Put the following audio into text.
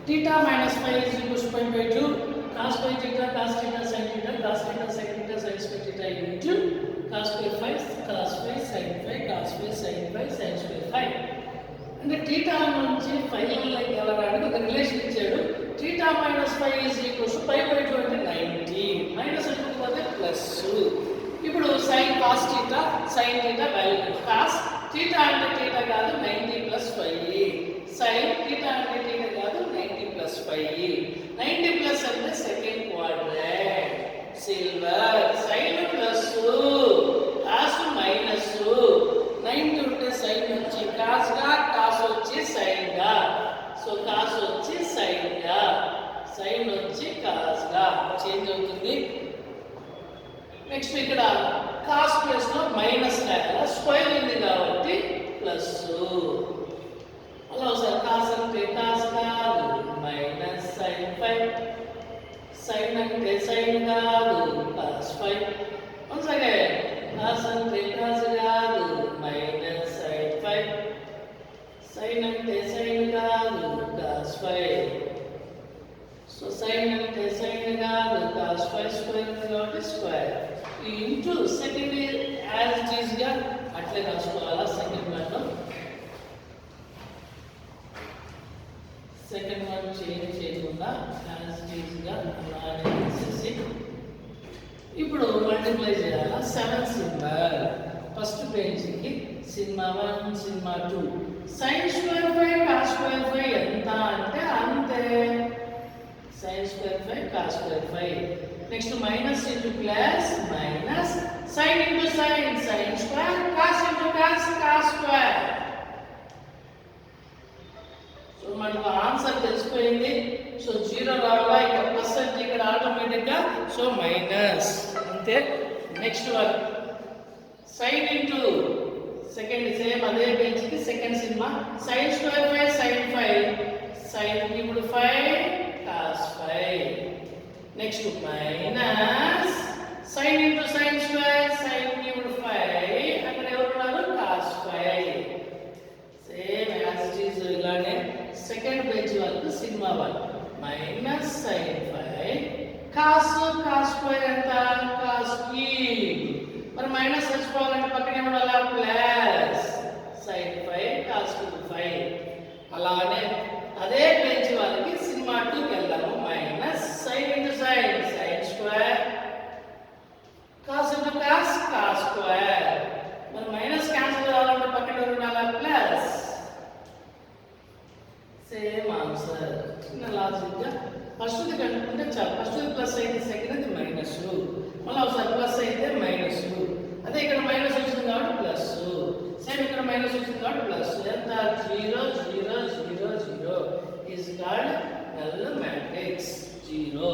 theta minus phi is equals to pi by 2 cos pi theta sin theta sin theta sin square theta into cos square phi sin phi sin square phi. అంటే theta నుంచి phi లకి వెళ్ళడానికి ఒక relation ఇచ్చాడు. theta minus phi is equals to pi by 2 అంటే 90 minus అనుకుంటే plus. ఇప్పుడు sin cos theta sin theta value cos theta అంటే theta కాదు 90 ప్లస్ phi, sin theta అంటే theta కాదు 90 ప్లస్ phi. 90 ప్లస్ అంటే second quadrant silver, sin plus cos minus 90 ఉంటే sin వచ్చి cos గా cos వచ్చి sin గా, సో cos వచ్చి sin గా sin వచ్చి cos గా చేంజ్ అవుతుంది. నెక్స్ట్ ఇక్కడ cos ప్లస్ లో మైనస్ రాయాలి, స్క్వేర్ ఉంది కాబట్టి ప్లస్. అలా ఒకసారి cos అంటే cos కాదు మైనస్ sin phi, sin అంటే sin కాదు cos phi. once again cos అంటే cos కాదు మైనస్ sin phi, sin అంటే sin కాదు cos phi. సో sin అంటే sin కాదు cos phi స్క్వేర్ కాబట్టి square into second as it is గా అట్లే రాసుకోవాలా. సెకండ్ వన్ చేంజ్ చేయకుండా యాజ్ ఇట్ ఈస్ గా అలానే వేసేసి ఇప్పుడు మల్టిప్లై చేయాలా. 7 సింబల్ ఫస్ట్ పేజీకి సినిమా 1 సినిమా 2 sin స్క్వేర్ పై cos స్క్వేర్ పై ఎంత అంటే అంతే, sin స్క్వేర్ పై cos స్క్వేర్ పై. Next minus into plus minus sin into sin sin square cos into cos cos square. So మనకు ఆన్సర్ తెలిసిపోయింది. సో 0 రావాలా, ఇక్కడ ప్లస్ అంటే ఇక్కడ ఆటోమేటిక్ గా సో మైనస్ అంతే. Next one sin into second same అదే పేజీకి సెకండ్ సినిమా sin స్క్వేర్ పై sin phi sin ఇప్పుడు 5 cos phi. Next minus sin into sin square sin ఇప్పుడు 5 అక్కడ ఎవరు ఉన్నారు cos phi. Same as it is ఇలానే సెకండ్ పేజ్ వరకు cinema 1 minus sin phi cos square ఎంత cos క్యూబ్. మరి minus తెచ్చుకోవాలంటే పక్కనే ఉండాలా plus sin phi cos cube 5. అలానే అదే పేజ్ వాళ్ళకి సినిమా 2కి వెళ్దాము. Minus sin into sin sin square cos into cos cos square. మరి మైనస్ క్యాన్సిల్ కావాలంటే పక్కన ఉండాలా ప్లస్. Same answer. చిన్న లాజిక్ గా ఫస్ట్ కనుక్కుంటే చాలు. ఫస్ట్ ప్లస్ అయితే సెకండ్ మైనస్, మళ్ళీ ఒకసారి ప్లస్ అయితే మైనస్. అదే ఇక్కడ మైనస్ వచ్చింది కాబట్టి ప్లస్, సేమ్ ఇక్కడ మైనస్ వచ్చింది కాబట్టి ప్లస్. ఎంత 0 0 0 0 ఈజ్ కాల్డ్ నల్ మ్యాట్రిక్స్ 0.